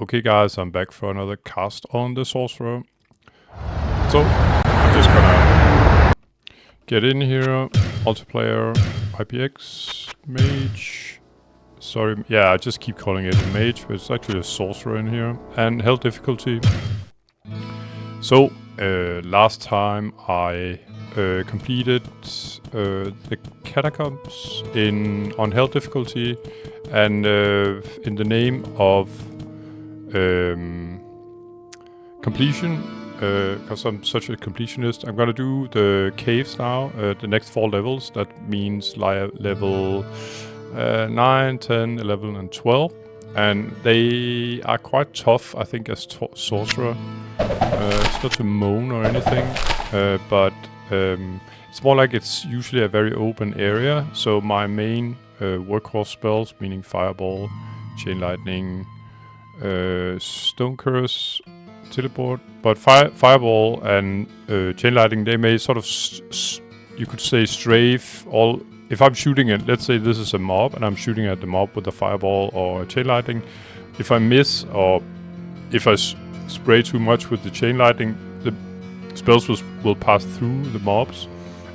Okay guys, I'm back for another cast on the Sorcerer. So, I'm just gonna get in here, multiplayer, IPX, mage. Sorry, yeah, I just keep calling it a mage, but it's actually a Sorcerer in here. And hell difficulty. So, last time I completed the catacombs on hell difficulty, and in the name of completion, because I'm such a completionist, I'm gonna do the caves now, the next 4 levels. That means level 9, 10, 11 and 12, and they are quite tough, I think, as Sorcerer. It's not to moan or anything, but it's more like it's usually a very open area, so my main workhorse spells, meaning Fireball, Chain Lightning, Stone Curse, Teleport, but Fireball and Chain Lightning, they may sort of, you could say, strafe all. If I'm shooting at, let's say this is a mob, and I'm shooting at the mob with a Fireball or a Chain Lightning, if I miss, or if I spray too much with the Chain Lightning, the spells will pass through the mobs,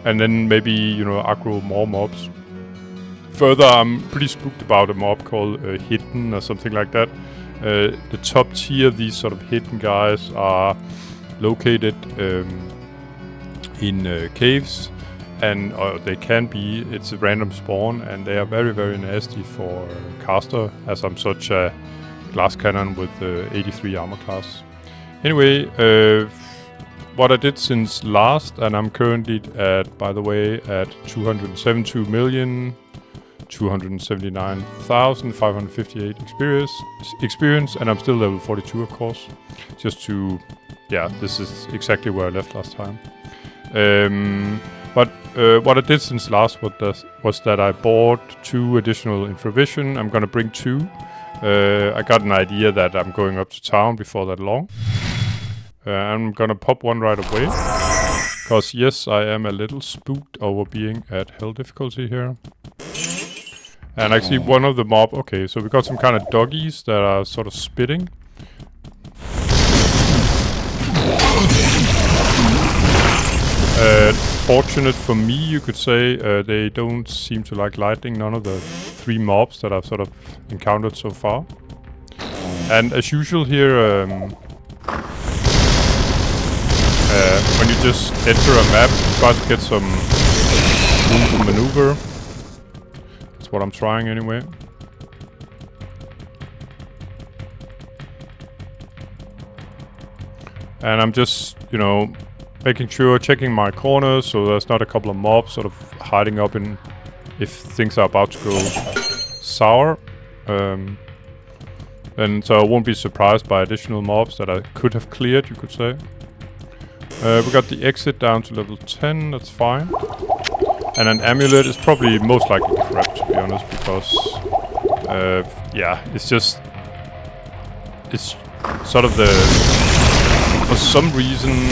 and then maybe, you know, aggro more mobs. Further, I'm pretty spooked about a mob called Hidden or something like that. The top tier of these sort of hidden guys are located in caves, and they can be, it's a random spawn, and they are very, very nasty for caster, as I'm such a glass cannon with 83 armor class. Anyway, what I did since last, and I'm currently at, by the way, at 272,279,558 experience, and I'm still level 42, of course. Just to, yeah, this is exactly where I left last time. But what I did since last was that I bought 2 additional Infravision. I'm gonna bring 2. I got an idea that I'm going up to town before that long. I'm gonna pop one right away. Because yes, I am a little spooked over being at hell difficulty here. And actually one of the mob, okay, so we got some kind of doggies that are sort of spitting. Fortunate for me, you could say, they don't seem to like lightning, none of the 3 mobs that I've sort of encountered so far. And as usual here, when you just enter a map, try to get some room to maneuver. That's what I'm trying anyway. And I'm just, you know, making sure, checking my corners so there's not a couple of mobs sort of hiding up in if things are about to go sour. And so I won't be surprised by additional mobs that I could have cleared, you could say. We got the exit down to level 10, that's fine. And an amulet is probably most likely crap, to be honest, because yeah, it's just, it's sort of the, for some reason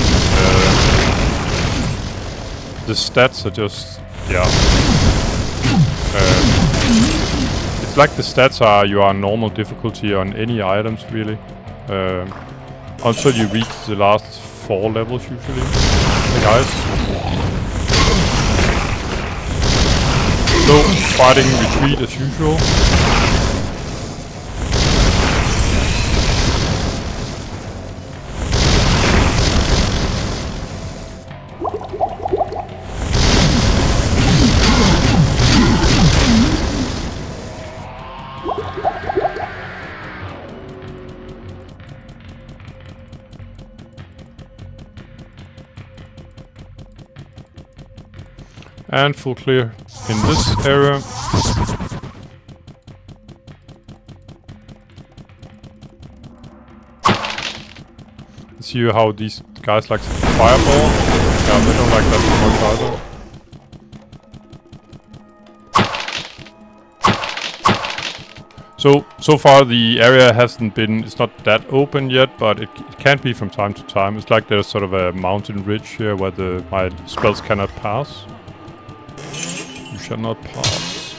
the stats are just, yeah, it's like the stats are, you are normal difficulty on any items really, until you reach the last 4 levels usually. Hey guys. So, fighting retreat as usual. And full clear in this area. Let's see how these guys like Fireball. Yeah, they don't like that so much either. So far the area hasn't been, it's not that open yet, but it can be from time to time. It's like there's sort of a mountain ridge here where my spells cannot pass. You shall not pass.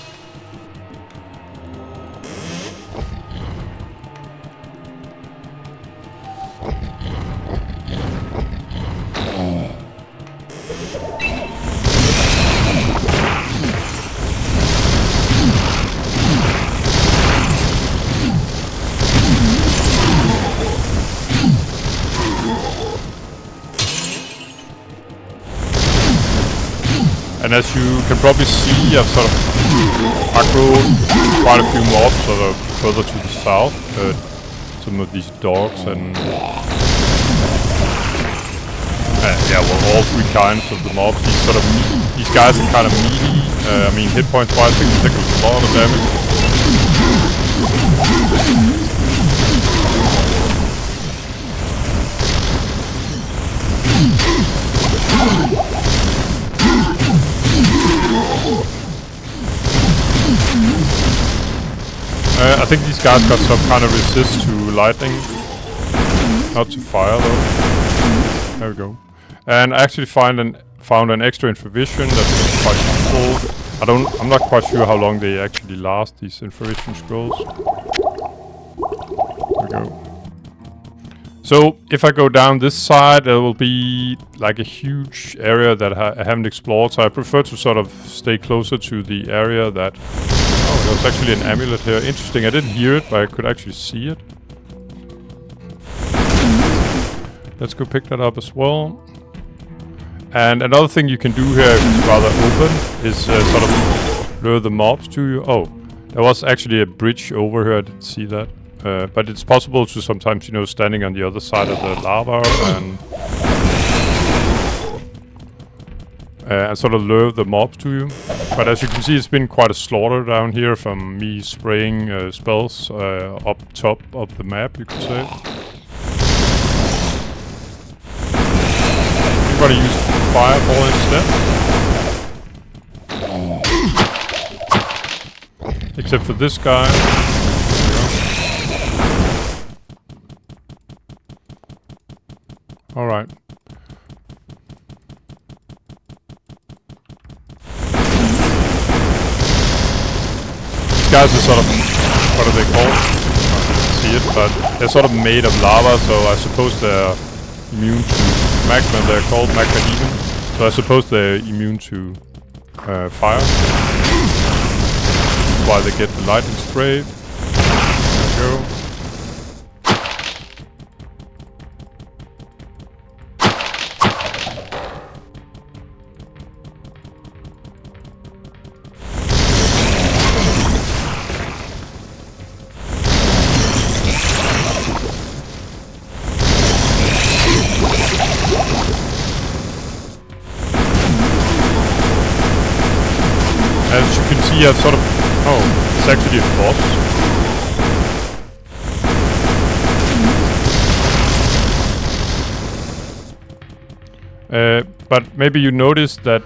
And as you can probably see, I've sort of aggroed quite a few mobs sort of further to the south. Some of these dogs and yeah, well, all three kinds of the mobs. These guys are kind of meaty. I mean, hit points wise, they can take a lot of damage. I think these guys got some kind of resist to lightning, not to fire though. There we go. And I actually found an extra infravision that's quite useful. I'm not quite sure how long they actually last, these infravision scrolls. There we go. So if I go down this side, there will be like a huge area that I haven't explored. So I prefer to sort of stay closer to the area that... Oh, there's actually an amulet here. Interesting. I didn't hear it, but I could actually see it. Let's go pick that up as well. And another thing you can do here, if it's rather open, is sort of lure the mobs to you. Oh, there was actually a bridge over here. I didn't see that. But it's possible to sometimes, you know, standing on the other side of the lava and sort of lure the mobs to you. But as you can see, it's been quite a slaughter down here from me spraying spells up top of the map, you could say. I'm gonna use Fireball instead. Except for this guy. Alright. These guys are sort of, what are they called? I didn't see it, but they're sort of made of lava, so I suppose they're immune to magma. They're called magma even. So I suppose they're immune to fire. That's why they get the lightning spray. There we go. As you can see, I've sort of... Oh, it's actually a boss. But maybe you noticed that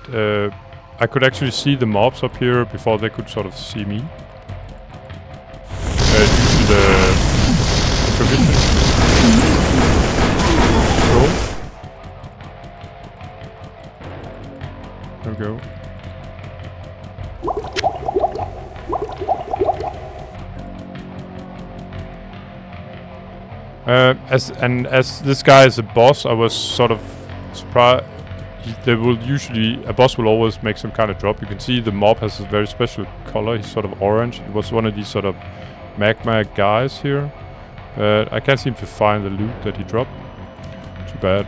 I could actually see the mobs up here before they could sort of see me. Due to the infravision scroll. There we go. As this guy is a boss, I was sort of surprised. A boss will always make some kind of drop. You can see the mob has a very special color. He's sort of orange. It was one of these sort of magma guys here. But I can't seem to find the loot that he dropped. Too bad.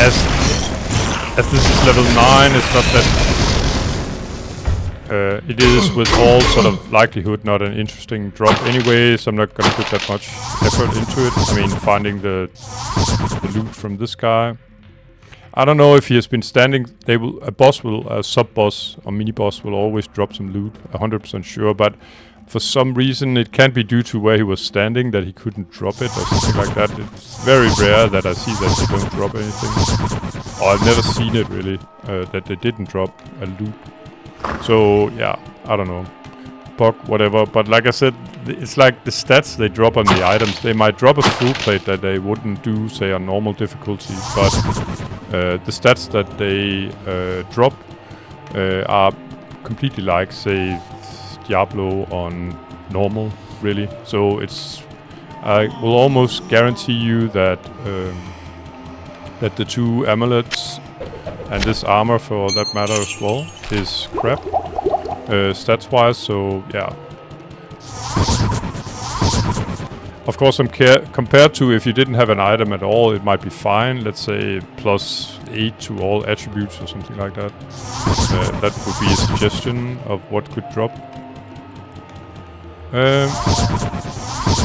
As this is level 9, it's not that... it is with all sort of likelihood not an interesting drop anyway, so I'm not gonna put that much effort into it. I mean, finding the loot from this guy. I don't know if he has been standing... a sub-boss or mini-boss will always drop some loot, 100% sure, but for some reason it can't be due to where he was standing that he couldn't drop it or something like that. It's very rare that I see that they don't drop anything. Or I've never seen it really, that they didn't drop a loot. So yeah, I don't know, bug, whatever. But like I said, it's like the stats they drop on the items. They might drop a full plate that they wouldn't do, say, on normal difficulty. But the stats that they drop are completely like, say, Diablo on normal, really. So it's, I will almost guarantee you that that the two amulets and this armor, for that matter as well, is crap stats-wise. So yeah, Of course, compared to if you didn't have an item at all, it might be fine. Let's say +8 to all attributes or something like that. That would be a suggestion of what could drop.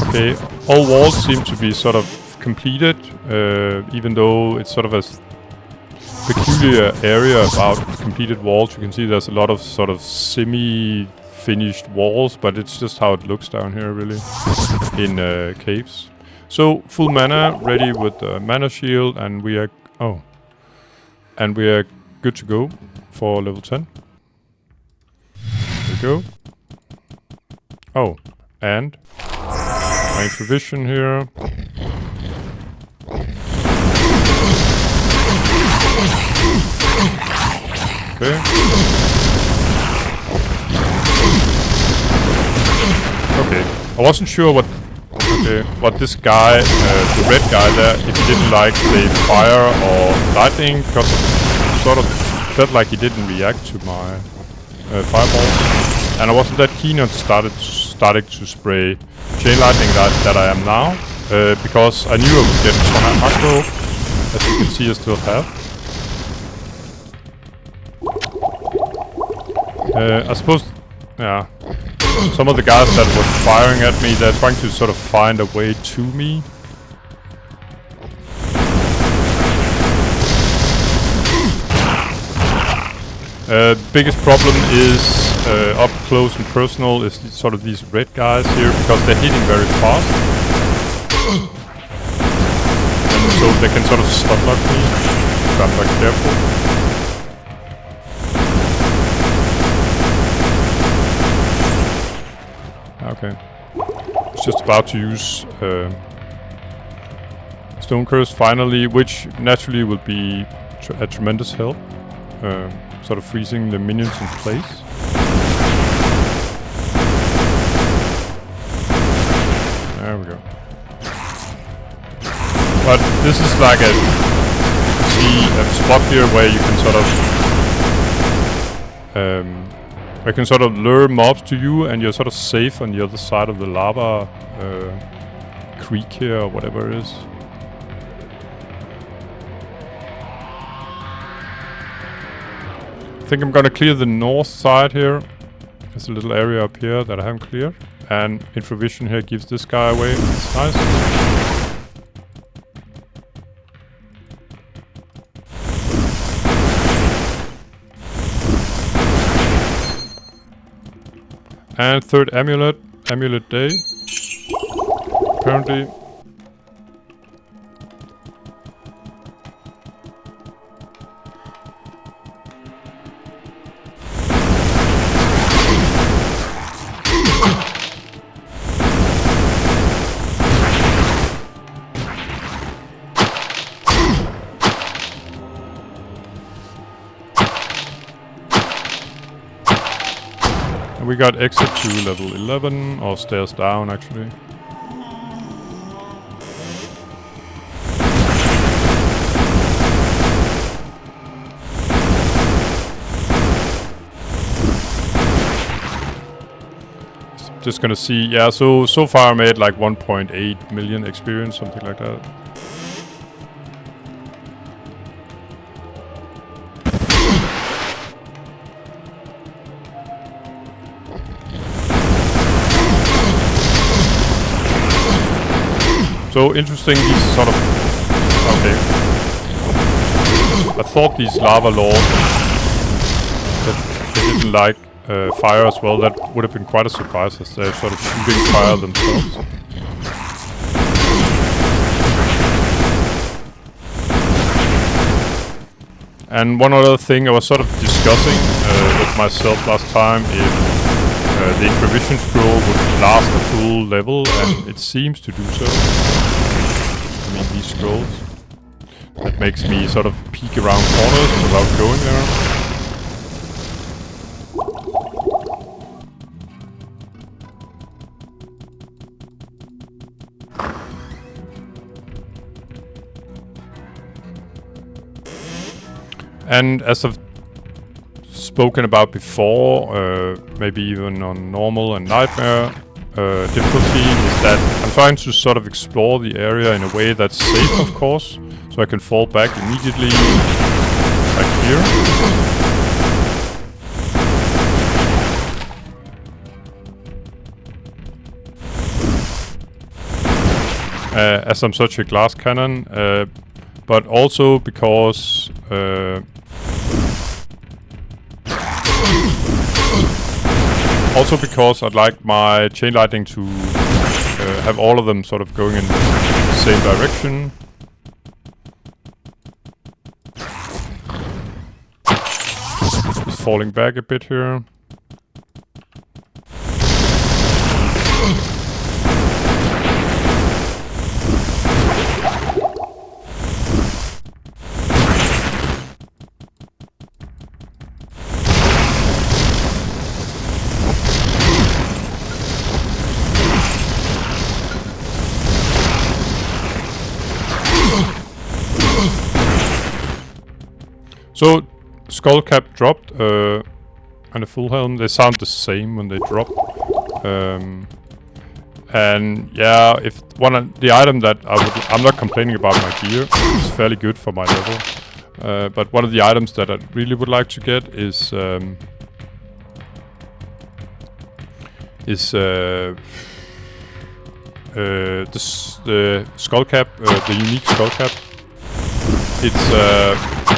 Okay, all walls seem to be sort of completed, even though it's sort of a peculiar area about completed walls. You can see there's a lot of sort of semi-finished walls, but it's just how it looks down here, really, in caves. So full mana, ready with the mana shield, and we are good to go for level 10. There we go. Oh, and my provision here. Okay. Okay. I wasn't sure what this guy, the red guy there, if he didn't like the fire or lightning, because it sort of felt like he didn't react to my fireballs. And I wasn't that keen on starting to spray chain lightning that I am now, because I knew I would get some macro, as you can see I still have. I suppose, yeah, some of the guys that were firing at me, they're trying to sort of find a way to me. Biggest problem is up close and personal is sort of these red guys here, because they're hitting very fast. And so they can sort of stun lock me if I'm not careful. Okay. It's just about to use Stone Curse finally, which naturally will be a tremendous help. Sort of freezing the minions in place. There we go. But this is like a spot here where you can sort of lure mobs to you, and you're sort of safe on the other side of the lava creek here, or whatever it is. I think I'm gonna clear the north side here. There's a little area up here that I haven't cleared, and Infravision here gives this guy away. It's nice. And third amulet day, apparently. We got exit to level 11, or stairs down actually. Just gonna see, yeah, so far I made like 1.8 million experience, something like that. So interesting, these sort of... Okay. I thought these lava lords, that they didn't like fire as well. That would have been quite a surprise, as they're sort of shooting fire themselves. And one other thing I was sort of discussing with myself last time, if the Infravision scroll would last a full level, and it seems to do so. I mean, these scrolls. That makes me sort of peek around corners without going there. And as I've spoken about before, maybe even on normal and nightmare, difficulty is that I'm trying to sort of explore the area in a way that's safe, of course, so I can fall back immediately, like here. As I'm such a glass cannon, but also because I'd like my chain lightning to have all of them sort of going in the same direction. Just falling back a bit here. So, skull cap dropped, and a full helm. They sound the same when they drop. And yeah, if the item that I'm not complaining about my gear. It's fairly good for my level. But one of the items that I really would like to get is the skull cap, the unique skull cap. It's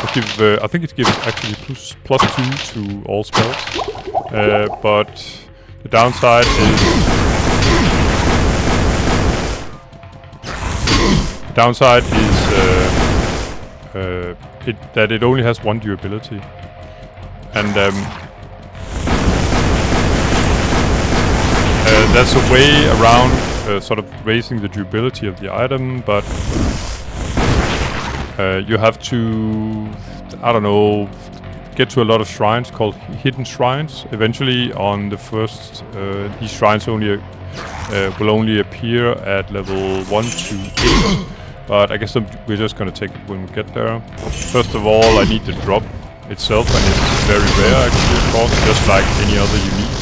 I think it gives actually +2 to all spells, but the downside is that it only has 1 durability, and that's a way around sort of raising the durability of the item, but you have to, I don't know, get to a lot of shrines called hidden shrines. Eventually, on the first, these shrines will only appear at level 1 to 8. But I guess we're just gonna take it when we get there. First of all, I need the drop itself, and it's very rare actually, of course, just like any other unique.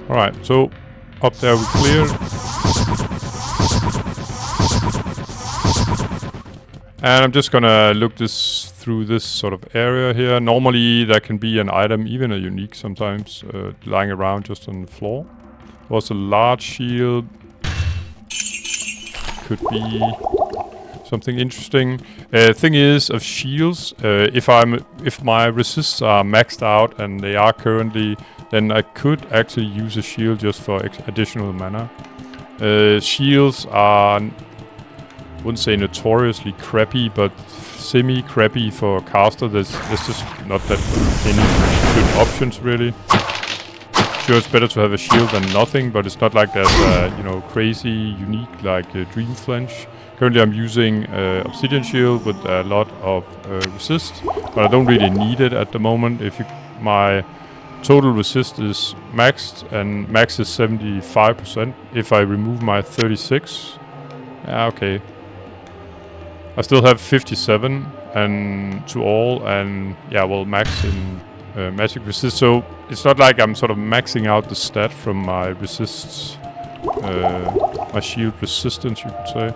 Alright, so up there we cleared. And I'm just gonna look through this sort of area here. Normally there can be an item, even a unique sometimes, lying around just on the floor. There was a large shield. Could be something interesting. Thing is, of shields, if my resists are maxed out, and they are currently, then I could actually use a shield just for additional mana. Shields are, wouldn't say notoriously crappy, but semi-crappy for a caster. There's just not that many good options really. Sure, it's better to have a shield than nothing, but it's not like there's a crazy unique like Dream Flinch. Currently I'm using Obsidian Shield with a lot of resist, but I don't really need it at the moment. My total resist is maxed, and max is 75%. If I remove my 36, okay. I still have 57 and to all, and yeah, well, max in magic resist. So it's not like I'm sort of maxing out the stat from my resists, my shield resistance, you could say.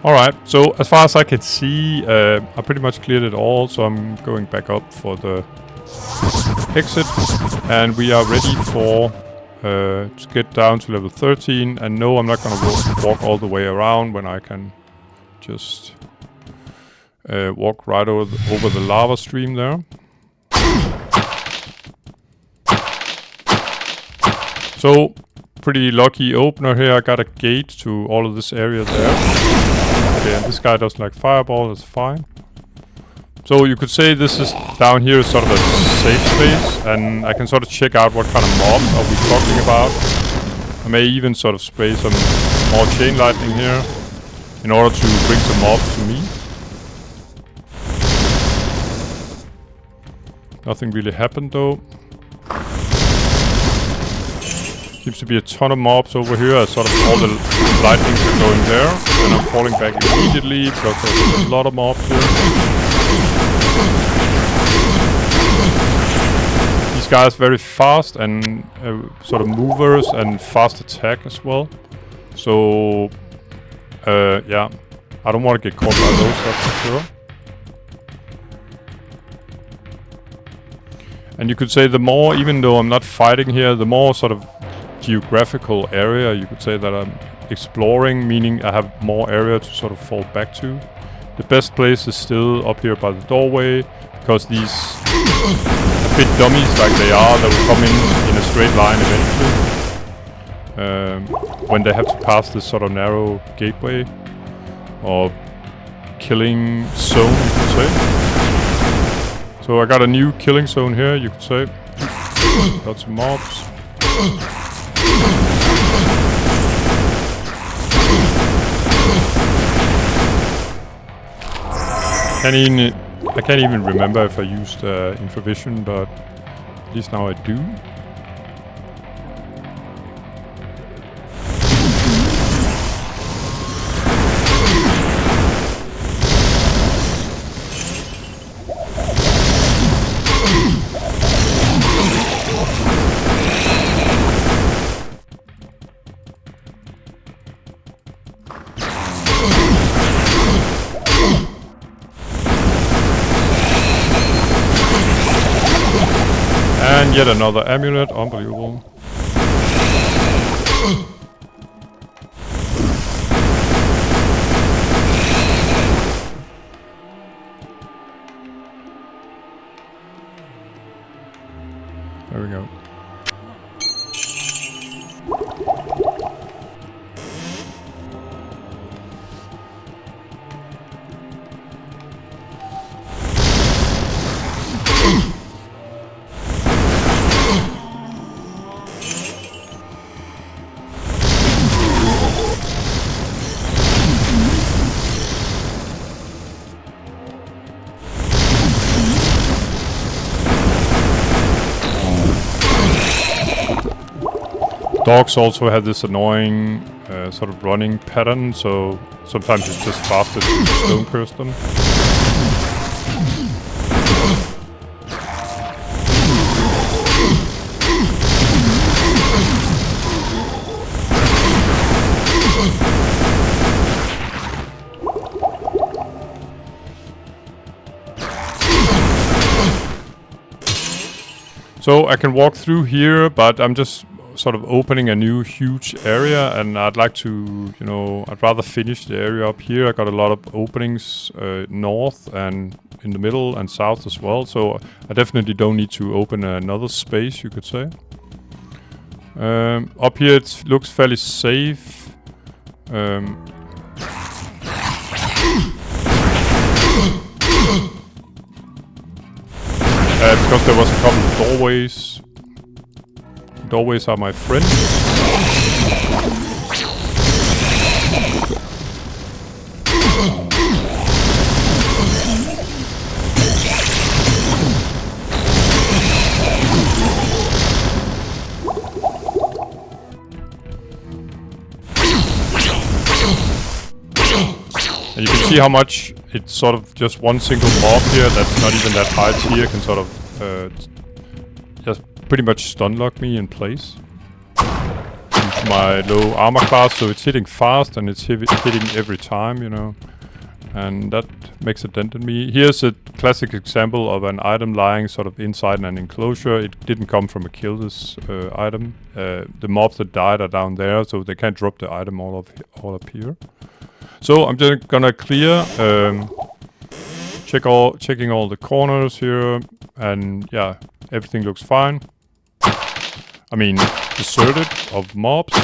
Alright, so as far as I can see, I pretty much cleared it all, so I'm going back up for the exit, and we are ready for to get down to level 13. And no, I'm not gonna walk all the way around when I can just walk right over the lava stream there. So, pretty lucky opener here. I got a gate to all of this area there. Okay, and this guy doesn't like fireball, that's fine. So you could say this is down here is sort of a safe space, and I can sort of check out what kind of mobs are we talking about. I may even sort of spray some more chain lightning here in order to bring some mobs to me. Nothing really happened though. Seems to be a ton of mobs over here as sort of all the lightnings are going there. And I'm falling back immediately because there's a lot of mobs here. These guys very fast and sort of movers and fast attack as well. So, yeah. I don't want to get caught by those, that's for sure. And you could say the more, even though I'm not fighting here, the more sort of geographical area you could say that I'm exploring, meaning I have more area to sort of fall back to. The best place is still up here by the doorway, because these a bit dummies like they are, that will come in a straight line eventually. When they have to pass this sort of narrow gateway or killing zone, you could say. So I got a new killing zone here, you could say. Got some mobs. I can't even remember if I used infravision, but at least now I do. And yet another amulet, unbelievable. There we go. Dogs also have this annoying sort of running pattern, so sometimes it's just faster to stone curse them. So I can walk through here, but I'm just sort of opening a new huge area, and I'd like to, you know, I'd rather finish the area up here. I got a lot of openings north and in the middle and south as well, so I definitely don't need to open another space, you could say. Up here it looks fairly safe. Because there was a couple of doorways. Doorways are my friend. And you can see how much it's sort of just one single mob here that's not even that high tier can sort of just pretty much stun lock me in place. With my low armor class, so it's hitting fast and it's hitting every time, you know. And that makes a dent in me. Here's a classic example of an item lying sort of inside an enclosure. It didn't come from a kill, this item. The mobs that died are down there, so they can't drop the item all up here. So I'm just gonna clear, checking all the corners here, and yeah, everything looks fine. I mean, deserted of mobs.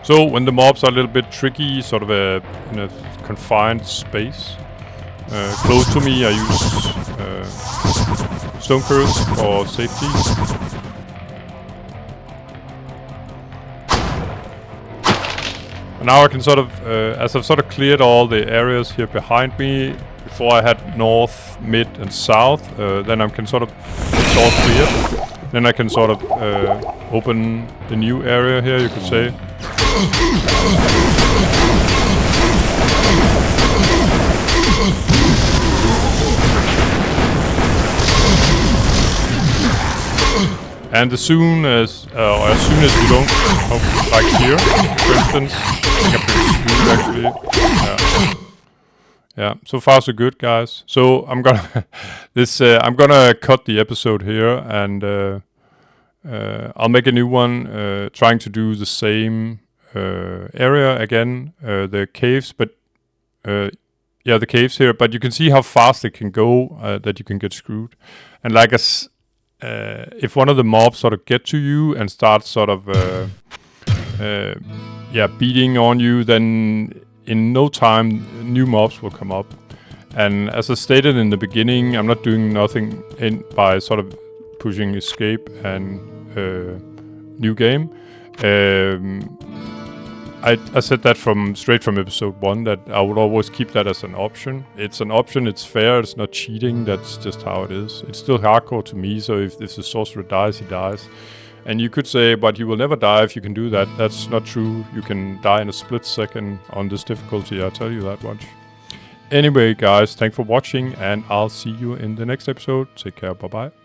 So when the mobs are a little bit tricky, sort of in a confined space, close to me, I use stone curse for safety. And now I can sort of, as I've sort of cleared all the areas here behind me, before I had north, mid, and south, then I can sort of, it's all cleared. Then I can sort of open the new area here, you could say. And as soon as you don't, like here, for instance, I think I'm pretty screwed actually. Yeah. So far so good, guys. So I'm gonna I'm gonna cut the episode here, and I'll make a new one, trying to do the same area again, the caves, but yeah, the caves here. But you can see how fast it can go, that you can get screwed, and like if one of the mobs sort of get to you and start sort of beating on you, then in no time new mobs will come up. And as I stated in the beginning, I'm not doing nothing by sort of pushing escape and new game. I said that straight from episode 1, that I would always keep that as an option. It's an option, it's fair, it's not cheating, that's just how it is. It's still hardcore to me, so if the sorcerer dies, he dies. And you could say, but you will never die if you can do that. That's not true. You can die in a split second on this difficulty, I'll tell you that much. Anyway, guys, thanks for watching, and I'll see you in the next episode. Take care, bye-bye.